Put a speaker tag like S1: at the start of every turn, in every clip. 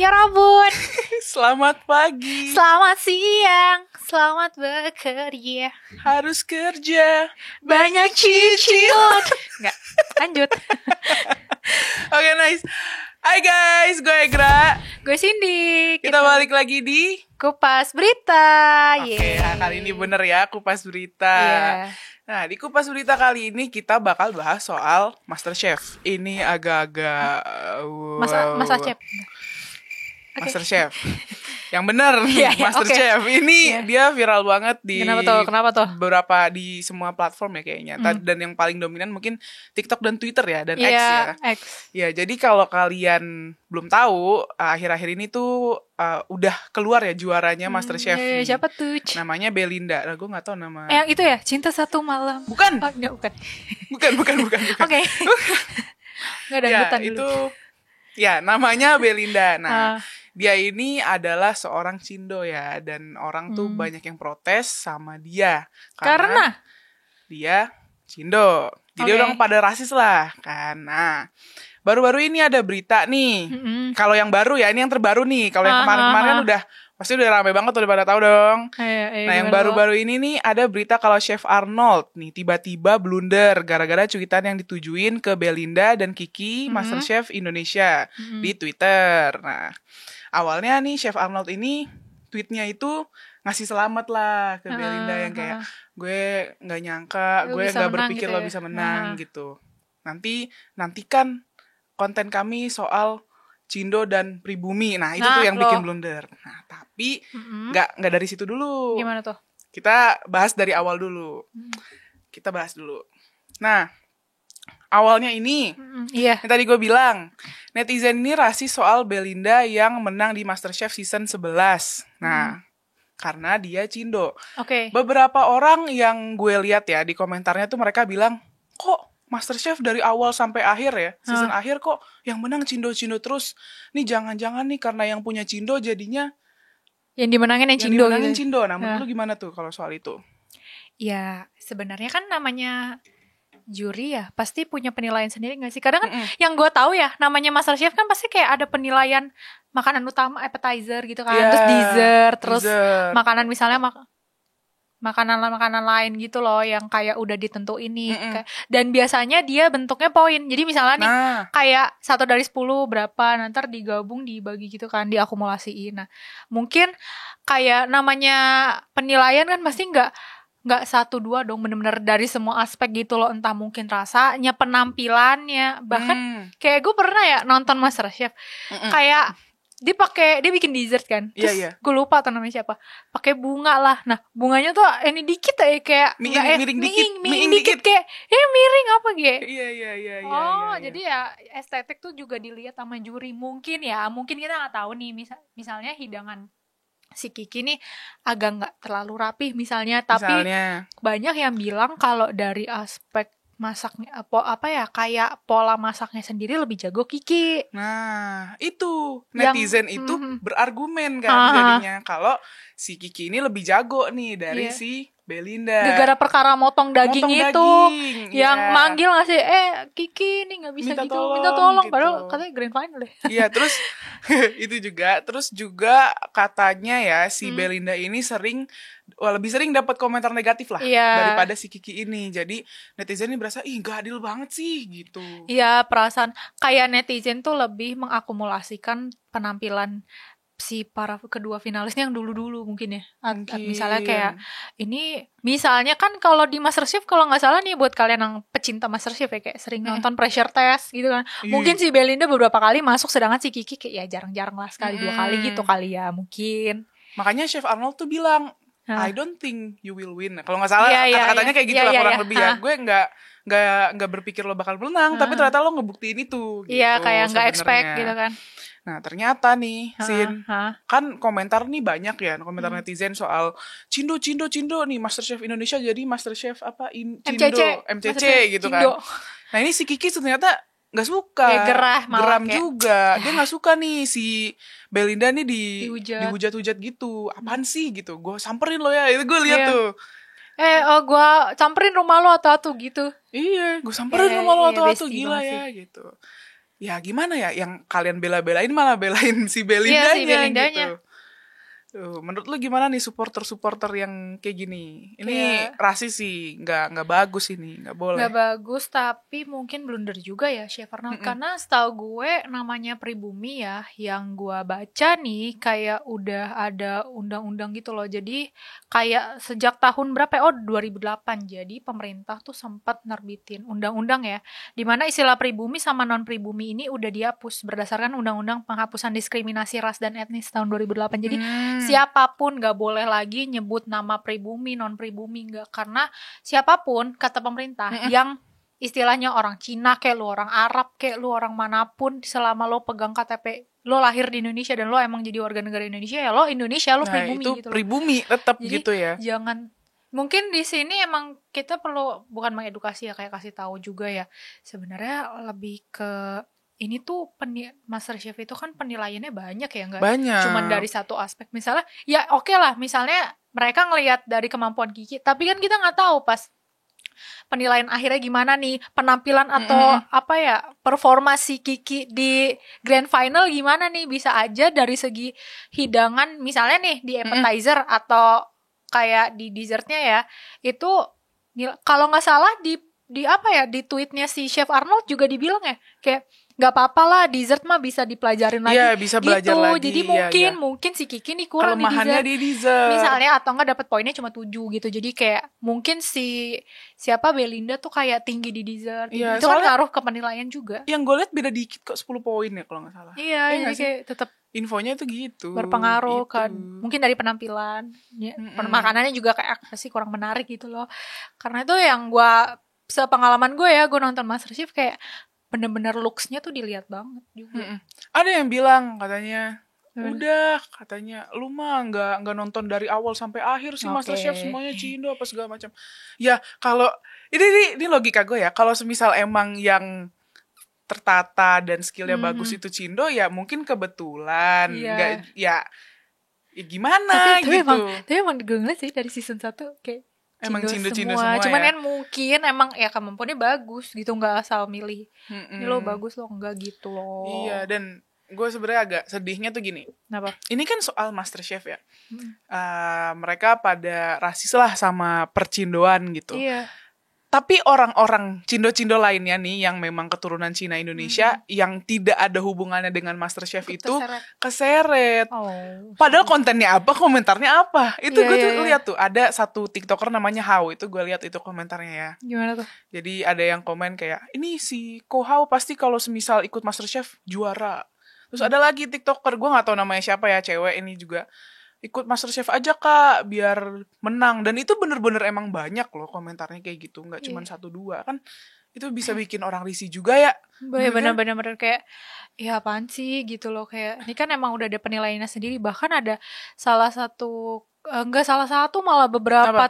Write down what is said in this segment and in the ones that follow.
S1: Ya Rabun.
S2: Selamat pagi.
S1: Selamat siang. Selamat bekerja.
S2: Harus kerja.
S1: Banyak cicilan. Enggak, lanjut.
S2: Oke, nice. Hai guys, gue Egra.
S1: Gue Cindy.
S2: Kita balik lagi di
S1: Kupas Berita.
S2: Oke, kali ini bener ya Kupas Berita. Nah, di Kupas Berita kali ini kita bakal bahas soal MasterChef. Ini agak-agak
S1: MasterChef.
S2: MasterChef. Yang bener
S1: Iya,
S2: MasterChef. Ini dia viral banget di
S1: Kenapa tuh?
S2: beberapa di semua platform ya kayaknya. Dan yang paling dominan mungkin TikTok dan Twitter ya, dan X ya.
S1: X.
S2: Ya, jadi kalau kalian belum tahu, akhir-akhir ini tuh udah keluar ya juaranya MasterChef.
S1: Siapa tuh?
S2: Namanya Belinda. Nah, gue nggak tahu nama.
S1: Yang itu ya, Cinta Satu Malam.
S2: Bukan.
S1: Oh, enggak, bukan.
S2: Bukan.
S1: Oke. Enggak ada
S2: Ya,
S1: dulu.
S2: itu ya namanya Belinda. Nah, dia ini adalah seorang cindo ya, dan orang tuh banyak yang protes sama dia
S1: Karena
S2: dia cindo. Jadi orang pada rasis lah kan. Nah, baru-baru ini ada berita nih. Kalau yang baru ya, ini yang terbaru nih. Kalau yang kemarin-kemarin kan udah pasti udah ramai banget, udah pada tahu dong. Nah, yang baru-baru ini nih ada berita kalau Chef Arnold nih tiba-tiba blunder gara-gara cuitan yang ditujuin ke Belinda dan Kiki MasterChef Indonesia di Twitter. Nah, awalnya nih Chef Arnold ini tweetnya itu ngasih selamat lah ke Belinda yang kayak gue nggak nyangka, gue nggak berpikir
S1: gitu
S2: lo bisa menang gitu. Nantikan konten kami soal Cindo dan pribumi. Nah, itu tuh yang bikin blunder. Nah, tapi nggak dari situ dulu.
S1: Gimana tuh?
S2: Kita bahas dari awal dulu. Kita bahas dulu. Nah, awalnya ini, yang tadi gue bilang, netizen ini rasis soal Belinda yang menang di MasterChef season 11. Nah, karena dia Cindo. Beberapa orang yang gue lihat ya di komentarnya tuh mereka bilang, kok MasterChef dari awal sampai akhir ya, season akhir kok yang menang Cindo-Cindo terus. Nih jangan-jangan nih karena yang punya Cindo jadinya
S1: yang dimenangin Cindo gitu.
S2: Cindo. Nah, menurut lu gimana tuh kalau soal itu?
S1: Ya, sebenarnya kan namanya juri ya, pasti punya penilaian sendiri gak sih? Kadang kan yang gue tahu ya, namanya MasterChef kan pasti kayak ada penilaian makanan utama, appetizer gitu kan, terus dessert, terus makanan misalnya makanan lain gitu loh yang kayak udah ditentuin nih. Dan biasanya dia bentuknya poin. Jadi misalnya nih kayak 1 dari 10 berapa, nanti digabung dibagi gitu kan, diakumulasiin. Nah, mungkin kayak namanya penilaian kan pasti nggak 1-2 dong, bener-bener dari semua aspek gitu loh, entah mungkin rasanya, penampilannya, bahkan kayak gue pernah ya nonton MasterChef, kayak dia bikin dessert kan, terus gue lupa tuh namanya siapa, pakai bunga lah. Nah, bunganya tuh ini dikit ya, kayak miring dikit kayak miring apa gitu. Jadi ya estetik tuh juga dilihat sama juri. Mungkin kita nggak tahu nih, misalnya hidangan si Kiki nih agak nggak terlalu rapih misalnya, tapi banyak yang bilang kalau dari aspek masaknya kayak pola masaknya sendiri lebih jago Kiki.
S2: Nah, itu netizen itu berargumen kan jadinya kalau si Kiki ini lebih jago nih dari si Belinda.
S1: Gara-gara perkara motong daging itu yang manggil nggak sih, Kiki ini nggak bisa minta tolong gitu. Padahal katanya grand final deh. Iya,
S2: terus itu juga, terus juga katanya ya si Belinda ini lebih sering dapat komentar negatif lah daripada si Kiki ini. Jadi netizen ini berasa gak adil banget sih gitu.
S1: Iya, perasaan kayak netizen tuh lebih mengakumulasikan penampilan si para kedua finalisnya yang dulu-dulu mungkin ya. Misalnya kayak ini, misalnya kan kalau di MasterChef kalau nggak salah nih, buat kalian yang pecinta MasterChef ya, kayak sering nonton pressure test gitu kan, mungkin si Belinda beberapa kali masuk, sedangkan si Kiki kayak ya jarang-jarang lah, sekali 2 kali gitu kali ya mungkin.
S2: Makanya Chef Arnold tuh bilang, I don't think you will win. Kalau nggak salah kata-katanya kayak gitu lah kurang lebih ya. Gue nggak berpikir lo bakal menang, tapi ternyata lo ngebuktiin itu.
S1: Iya, kayak nggak expect gitu kan.
S2: Nah, ternyata nih, kan komentar nih banyak ya, komentar netizen soal Cindo nih, MasterChef Indonesia jadi MasterChef MCC gitu kan. Nah, ini si Kiki ternyata nggak suka, geram juga. Dia nggak suka nih si Belinda nih dihujat-hujat gitu. Apaan sih gitu? Gue samperin lo ya, itu gue lihat tuh.
S1: Gue samperin rumah lo atau gitu.
S2: Iya, gue samperin rumah lo atau gila ya gitu. ya gimana ya, yang kalian bela-belain malah belain si Belindanya,
S1: si Belindanya
S2: gitu. Menurut lu gimana nih supporter yang kayak gini? Ini rasis sih, nggak bagus ini, nggak boleh.
S1: Nggak bagus, tapi mungkin blunder juga ya Chef Arnold. Karena setahu gue namanya pribumi ya, yang gue baca nih kayak udah ada undang-undang gitu loh. Jadi kayak sejak tahun berapa ya? 2008. Jadi pemerintah tuh sempat nerbitin undang-undang ya, dimana istilah pribumi sama non pribumi ini udah dihapus berdasarkan undang-undang penghapusan diskriminasi ras dan etnis tahun 2008. Jadi siapapun gak boleh lagi nyebut nama pribumi, non pribumi, gak. Karena siapapun, kata pemerintah, yang istilahnya orang Cina kayak lu, orang Arab kayak lu, orang manapun, selama lo pegang KTP, lo lahir di Indonesia dan lo emang jadi warga negara Indonesia, ya lo Indonesia, lo pribumi
S2: itu
S1: gitu.
S2: Pribumi tetap
S1: jadi,
S2: gitu ya.
S1: Jangan, mungkin di sini emang kita perlu bukan mengedukasi ya, kayak kasih tahu juga ya. Sebenarnya lebih ke ini tuh MasterChef itu kan penilaiannya banyak ya, nggak cuma dari satu aspek. Misalnya ya oke lah, misalnya mereka ngelihat dari kemampuan Kiki, tapi kan kita nggak tahu pas penilaian akhirnya gimana nih, penampilan atau apa ya, performa si Kiki di grand final gimana nih. Bisa aja dari segi hidangan misalnya nih di appetizer atau kayak di dessertnya ya, itu kalau nggak salah di apa ya, di tweetnya si Chef Arnold juga dibilang ya, kayak nggak apa-apa lah, dessert mah bisa dipelajarin lagi.
S2: Iya, bisa
S1: gitu.
S2: belajar lagi.
S1: Jadi mungkin si Kiki nih kurang
S2: di dessert.
S1: Misalnya, atau enggak dapat poinnya cuma 7 gitu. Jadi kayak mungkin siapa Belinda tuh kayak tinggi di dessert.
S2: Iya,
S1: itu kan ngaruh ke penilaian juga.
S2: Yang gue lihat beda dikit kok, 10 poin ya kalau nggak salah.
S1: Iya, jadi kayak tetap
S2: infonya itu gitu.
S1: Berpengaruh kan. Mungkin dari penampilan. Ya, makanannya juga kayak apa sih, kurang menarik gitu loh. Karena itu yang sepengalaman gue ya, gue nonton MasterChef kayak bener-bener looks-nya tuh dilihat banget juga.
S2: Ada yang bilang katanya, udah katanya lu mah nggak nonton dari awal sampai akhir sih MasterChef, semuanya cindo apa segala macam. Ya kalau ini logika gue ya, kalau semisal emang yang tertata dan skillnya bagus itu cindo, ya mungkin kebetulan nggak ya gimana
S1: tapi
S2: gitu.
S1: Tapi emang gue ngeliat sih dari season 1 kayak
S2: emang cindo-cindo semua.
S1: Cuman
S2: ya?
S1: Kan mungkin emang ya kemampuannya bagus gitu, nggak asal milih. Ini lo bagus, lo enggak gitu loh.
S2: Iya, dan gue sebenarnya agak sedihnya tuh gini.
S1: Kenapa?
S2: Ini kan soal MasterChef ya. Mereka pada rasis lah sama percindoan gitu.
S1: Iya.
S2: Tapi orang-orang cindo-cindo lainnya nih yang memang keturunan Cina Indonesia yang tidak ada hubungannya dengan MasterChef itu keseret. Padahal kontennya apa, komentarnya apa. Itu gue tuh lihat tuh ada satu TikToker namanya Hao, itu gue lihat itu komentarnya ya.
S1: Gimana tuh?
S2: Jadi ada yang komen kayak, ini si Ko Hao pasti kalau semisal ikut MasterChef juara. Terus ada lagi TikToker, gue nggak tahu namanya siapa ya, cewek ini juga, ikut MasterChef aja kak biar menang. Dan itu bener-bener emang banyak loh komentarnya kayak gitu, nggak cuma 1-2 kan. Itu bisa bikin orang risih juga ya.
S1: Bener-bener kayak ya apaan sih gitu loh. Kayak ini kan emang udah ada penilaiannya sendiri. Bahkan ada malah beberapa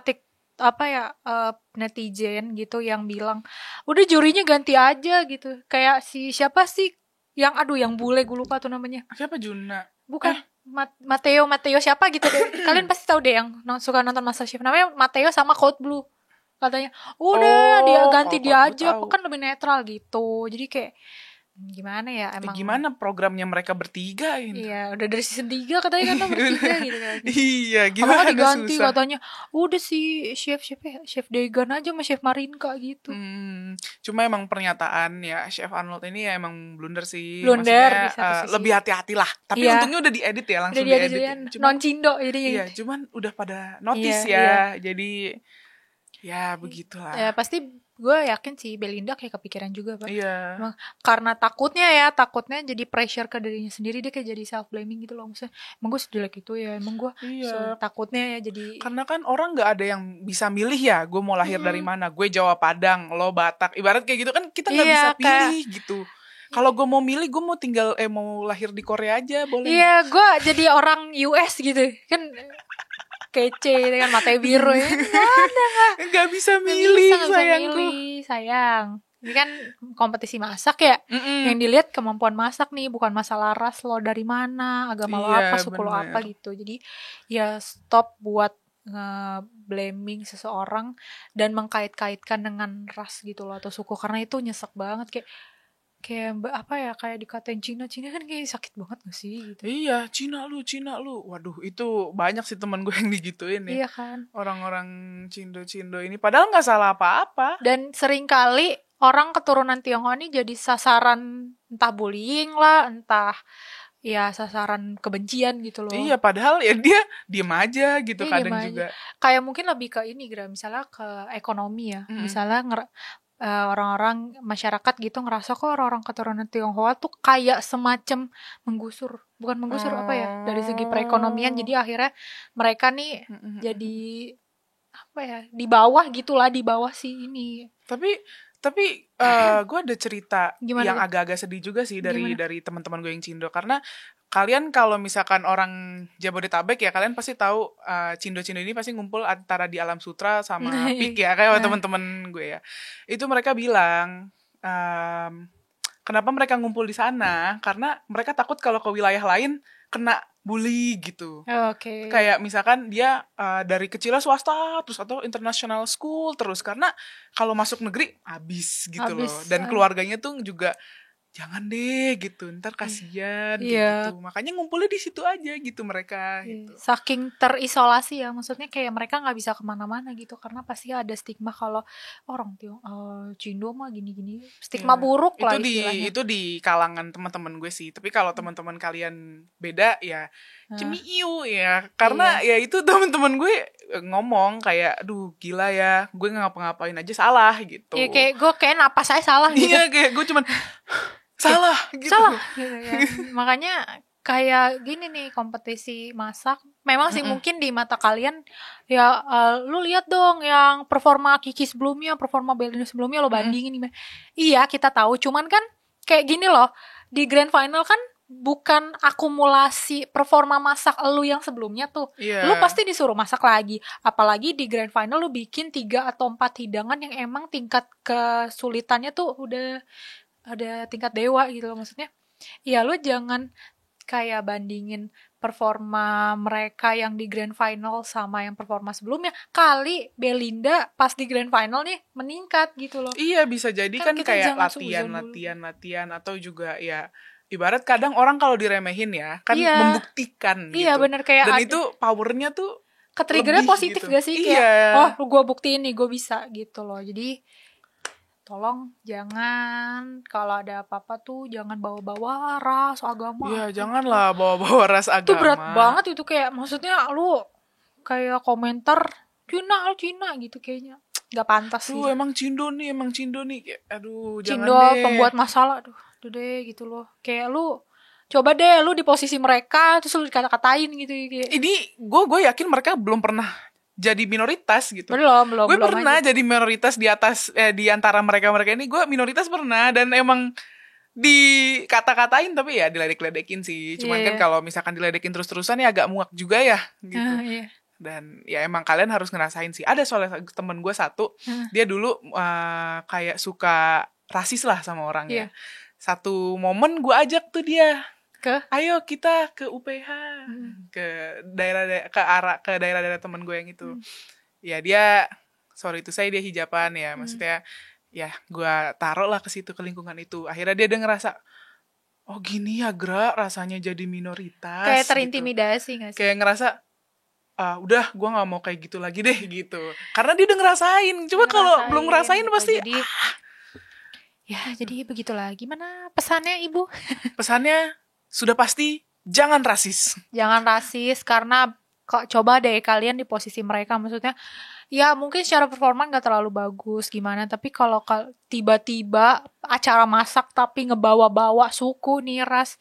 S1: netizen gitu yang bilang udah jurinya ganti aja gitu. Kayak siapa sih yang bule, gue lupa tuh namanya.
S2: Siapa, Juna?
S1: Bukan. Matteo siapa gitu deh. Kalian pasti tahu deh yang suka nonton MasterChef. Namanya Matteo sama Code Blue. Katanya udah dia ganti dia aja, kan lebih netral gitu. Jadi kayak gimana ya, emang
S2: gimana programnya mereka bertiga ini.
S1: Iya, udah dari season 3 katanya kan bertiga gitu kan.
S2: Iya, gimana
S1: diganti
S2: susah.
S1: Katanya udah si Chef Degan aja sama Chef Marinka gitu.
S2: Cuma emang pernyataan ya Chef Arnold ini ya emang blunder sih.
S1: Blunder,
S2: lebih hati-hati lah. Tapi untungnya udah diedit ya, langsung diedit.
S1: Non cindo jadi.
S2: Iya, cuman udah pada notice ya. Jadi ya begitulah.
S1: Ya pasti gue yakin sih Belinda kayak kepikiran juga, Pak.
S2: Iya.
S1: Emang, karena takutnya jadi pressure ke dirinya sendiri, dia kayak jadi self blaming gitu loh. Maksudnya emang gue sejelek itu ya, emang gue takutnya ya jadi.
S2: Karena kan orang nggak ada yang bisa milih ya, gue mau lahir dari mana, gue Jawa Padang, lo Batak, ibarat kayak gitu kan, kita nggak bisa pilih gitu. Kalau gue mau milih, gue mau mau lahir di Korea aja boleh.
S1: Iya, gue jadi orang US gitu kan. Kece kan, matanya biru ya.
S2: Nggak bisa milih,
S1: sayang. Ini kan kompetisi masak ya. Yang dilihat kemampuan masak nih, bukan masalah ras lo dari mana, agama lo apa, suku lo apa gitu. Jadi ya stop buat nge-blaming seseorang dan mengkait-kaitkan dengan ras gitu loh atau suku, karena itu nyesek banget. Kayak kayak apa ya, kayak dikatain Cina kan kayak sakit banget gak sih gitu.
S2: Iya, Cina lu. Waduh, itu banyak sih teman gue yang digituin ya.
S1: Iya kan.
S2: Orang-orang Cindo ini padahal nggak salah apa-apa.
S1: Dan seringkali orang keturunan Tionghoa ini jadi sasaran entah bullying lah, entah ya sasaran kebencian gitu loh.
S2: Iya, padahal ya dia diem aja gitu kadang juga.
S1: Kayak mungkin lebih ke ini, misalnya ke ekonomi ya. Misalnya orang-orang masyarakat gitu ngerasa kok orang-orang keturunan Tionghoa tuh kayak semacam bukan menggusur apa ya, dari segi perekonomian, jadi akhirnya mereka nih jadi apa ya, di bawah si ini.
S2: Tapi gue ada cerita yang agak-agak sedih juga sih dari teman-teman gue yang Cindo, karena kalian kalau misalkan orang Jabodetabek ya, kalian pasti tahu Cindo ini pasti ngumpul antara di Alam Sutra sama PIK ya, kayak teman-teman gue ya. Itu mereka bilang kenapa mereka ngumpul di sana, karena mereka takut kalau ke wilayah lain kena bully gitu.
S1: Okay.
S2: Kayak misalkan dia dari kecilnya swasta terus atau international school terus, karena kalau masuk negeri habis gitu loh. Dan keluarganya tuh juga jangan deh gitu, ntar kasihan gitu. Makanya ngumpulnya di situ aja gitu mereka gitu.
S1: Saking terisolasi ya, maksudnya kayak mereka nggak bisa kemana-mana gitu, karena pasti ada stigma kalau orang Cindo mah gini-gini, stigma buruk lah istilahnya.
S2: Itu di kalangan teman-teman gue sih. Tapi kalau teman-teman kalian beda ya cemiu ya, karena ya itu teman-teman gue ngomong kayak aduh gila ya, gue ngapa-ngapain aja salah gitu.
S1: Iya, kayak gue kayak napas saya salah gitu.
S2: Iya, kayak gue cuman salah gitu
S1: ya. Makanya kayak gini nih, kompetisi masak memang sih mungkin di mata kalian ya, lu lihat dong yang performa Kiki sebelumnya, performa Belinda sebelumnya, lo bandingin gimana. Iya, kita tahu, cuman kan kayak gini loh, di grand final kan bukan akumulasi performa masak lu yang sebelumnya tuh. Lu pasti disuruh masak lagi. Apalagi di grand final lu bikin 3 atau 4 hidangan yang emang tingkat kesulitannya tuh udah ada tingkat dewa gitu loh. Maksudnya ya lu jangan kayak bandingin performa mereka yang di grand final sama yang performa sebelumnya. Kali Belinda pas di grand final nih meningkat gitu loh.
S2: Iya, bisa jadi kan kayak latihan atau juga ya ibarat kadang orang kalau diremehin ya kan membuktikan gitu.
S1: Iya benar, kayak
S2: dan itu powernya tuh
S1: ketriggernya positif gitu. Gak sih? Kayak gue buktiin nih gue bisa gitu loh. Jadi tolong jangan kalau ada apa-apa tuh jangan bawa-bawa ras agama.
S2: Iya, janganlah bawa-bawa ras agama.
S1: Itu berat banget itu, kayak maksudnya lu kayak komentar Cina gitu, kayaknya nggak pantas sih.
S2: Emang Cindo nih aduh
S1: Cindo
S2: jangan deh.
S1: Pembuat masalah, aduh deh gitu loh. Kayak lu coba deh lu di posisi mereka terus lu dikata-katain gitu. Kayak.
S2: Ini gue yakin mereka belum pernah jadi minoritas gitu.
S1: Belum.
S2: Gue pernah aja jadi minoritas di atas di antara mereka ini, gue minoritas pernah, dan emang dikata-katain tapi ya diledek-ledekin sih. Cuman kan kalau misalkan diledekin terus-terusan ya agak muak juga ya gitu. Dan ya emang kalian harus ngerasain sih. Ada soalnya temen gue satu, dia dulu kayak suka rasis lah sama orangnya. Satu momen gue ajak tuh dia, ayo kita ke UPH, ke daerah-daerah teman gue yang itu. Ya dia, sorry itu saya dia hijaban ya, maksudnya ya gue taruh lah ke situ, ke lingkungan itu. Akhirnya dia ngerasa, oh gini ya Gra rasanya jadi minoritas.
S1: Kayak terintimidasi gitu. Gak sih?
S2: Kayak ngerasa, udah gue gak mau kayak gitu lagi deh gitu. Karena dia udah ngerasain. Coba kalau belum ngerasain gitu, pasti
S1: jadi, jadi begitulah. Gimana pesannya Ibu?
S2: Pesannya sudah pasti jangan rasis.
S1: Jangan rasis, karena coba deh kalian di posisi mereka. Maksudnya ya mungkin secara performa gak terlalu bagus gimana, tapi kalau tiba-tiba acara masak tapi ngebawa-bawa suku nih, ras,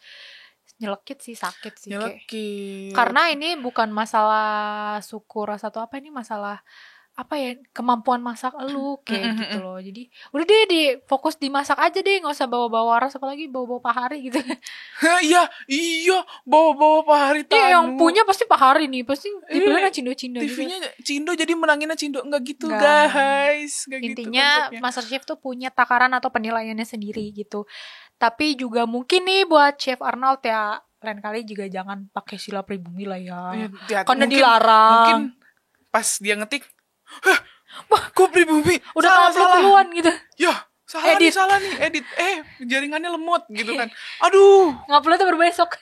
S1: nyelekit sih, sakit sih.
S2: Nyelekit.
S1: Karena ini bukan masalah suku, ras atau apa, ini masalah apa ya, kemampuan masak lu kayak gitu loh. Jadi udah deh fokus di masak aja deh, nggak usah bawa-bawa ras, apalagi bawa-bawa Pak Hari gitu.
S2: Iya bawa-bawa Pak Hari Tanu.
S1: Yang punya pasti Pak Hari nih, pasti dibilang Cindo
S2: TV-nya gitu. Cindo jadi menanginnya Cindo, nggak gitu guys. Nggak
S1: intinya gitu MasterChef tuh punya takaran atau penilaiannya sendiri gitu. Tapi juga mungkin nih buat Chef Arnold ya, lain kali juga jangan pakai sila pribumi lah ya. Karena dilarang.
S2: Mungkin pas dia ngetik, wah, kok pribumi?
S1: Udah salah duluan gitu.
S2: Ya, salah nih edit, jaringannya lemot gitu kan. Aduh,
S1: ngupload tuh baru besok.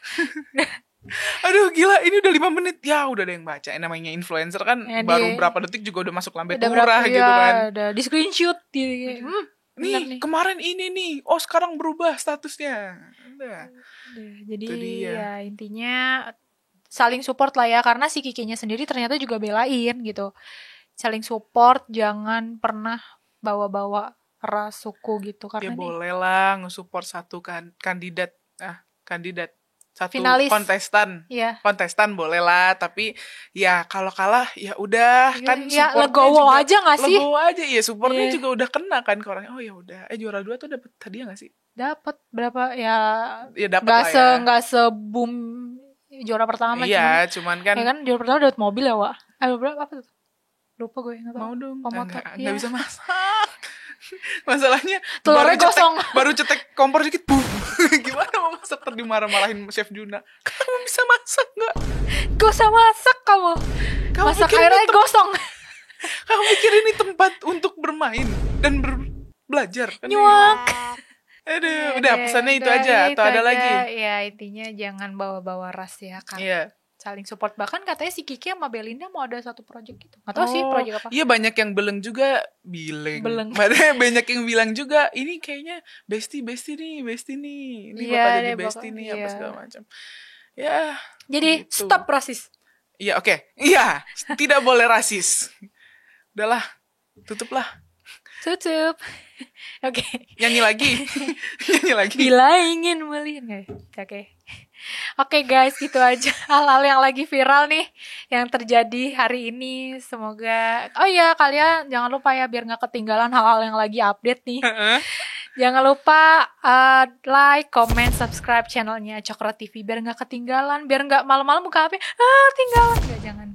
S2: Aduh gila, ini udah 5 menit. Ya udah ada yang baca. Namanya influencer kan baru berapa detik juga udah masuk lambe turah gitu kan.
S1: Udah di screenshot gitu.
S2: Nih kemarin ini nih, oh sekarang berubah statusnya. Udah.
S1: Jadi ya intinya saling support lah ya, karena si Kikinya sendiri ternyata juga belain gitu. Saling support, jangan pernah bawa-bawa ras suku gitu, karena
S2: ya boleh lah nge-support satu kandidat satu
S1: finalis.
S2: kontestan boleh lah, tapi ya kalau kalah ya udah kan
S1: ya,
S2: supportnya
S1: legowo
S2: juga,
S1: aja nggak sih?
S2: Legowo aja ya, supportnya juga udah kena kan ke orangnya. Oh ya udah, juara 2 tuh dapat hadiah nggak sih?
S1: Dapat berapa ya?
S2: Ya dapat lah ya.
S1: Nggak se-boom juara pertama.
S2: Iya, cuman kan.
S1: Ya kan juara pertama dapat mobil ya, Wak. Berapa tuh? Lupa gue, nggak tahu.
S2: Mau dong.
S1: Pemotor.
S2: Nggak bisa masak. Masalahnya
S1: telurnya gosong.
S2: Baru cetek kompor dikit, gimana mau masak? Dimarah-marahin Chef Juna. Kamu bisa masak nggak?
S1: Gak usah masak kamu masak airnya gosong.
S2: Kamu pikir ini tempat untuk bermain dan belajar?
S1: Nyuak.
S2: Aduh, udah pesannya itu aja atau ada lagi?
S1: Ya intinya jangan bawa-bawa ras ya kan.
S2: Iya.
S1: Saling support. Bahkan katanya si Kiki sama Belinda mau ada satu project gitu. Gak tau sih project apa.
S2: Iya, banyak yang beleng juga. Banyak yang bilang juga ini kayaknya bestie nih. Ini bakal jadi bestie nih apa segala macam. Ya.
S1: Jadi gitu. Stop rasis.
S2: Iya, oke. Iya, tidak boleh rasis. Udahlah. Tutuplah.
S1: Tutup. Oke.
S2: Nyanyi lagi.
S1: Bila ingin melihat. Oke guys, gitu aja hal-hal yang lagi viral nih yang terjadi hari ini. Semoga kalian jangan lupa ya, biar gak ketinggalan hal-hal yang lagi update nih. Jangan lupa like, comment, subscribe channelnya Cokro TV biar gak ketinggalan, biar gak malam-malam buka HP tinggalan. Jangan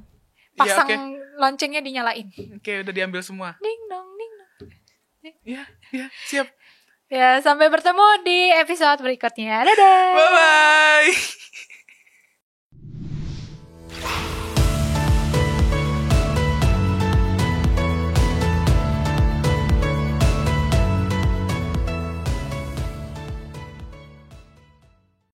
S1: pasang loncengnya dinyalain.
S2: Oke, udah diambil semua.
S1: Ding dong.
S2: Ya, siap.
S1: Ya, sampai bertemu di episode berikutnya. Dadah.
S2: Bye-bye.